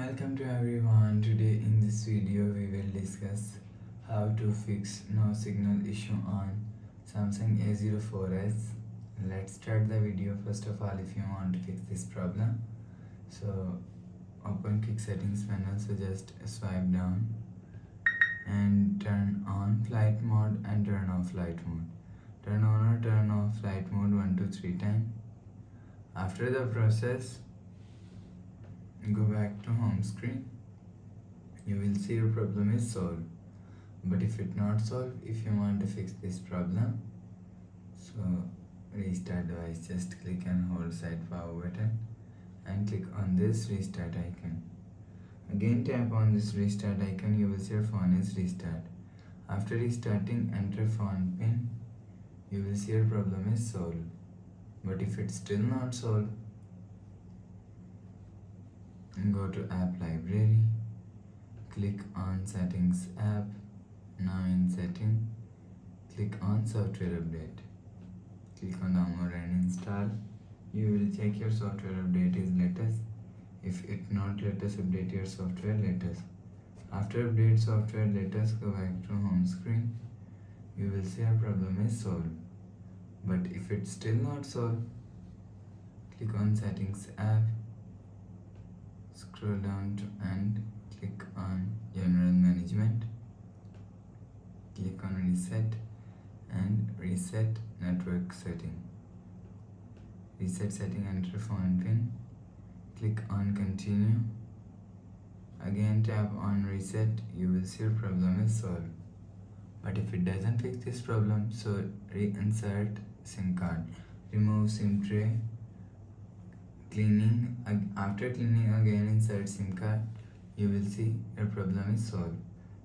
Welcome to everyone. Today in this video we will discuss how to fix no signal issue on Samsung A04S. Let's start the video. First of all, if you want to fix this problem, so open quick settings panel, so just swipe down and turn on flight mode and turn off flight mode. Turn on or turn off flight mode 1 to 3 times. After the process, go back to home screen. You will see your problem is solved. But if it not solved, if you want to fix this problem, so restart device, just click and hold side power button and click on this restart icon. Again tap on this restart icon, you will see your phone is restart. After restarting, enter phone pin. You will see your problem is solved. But if it's still not solved, go to app library, click on settings app. Now in setting, click on software update, click on download and install. You will check your software update is latest. If it not latest, update your software latest. After update software latest, go back to home screen. You will see our problem is solved. But if it's still not solved, click on settings app, scroll down to and click on general management, click on reset and reset network setting. Reset setting, enter phone pin, click on continue. Again tap on reset. You will see your problem is solved. But if it doesn't fix this problem, so reinsert SIM card, remove SIM tray, cleaning. After cleaning, again insert SIM card. You will see your problem is solved.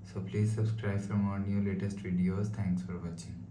So please subscribe for more new latest videos. Thanks for watching.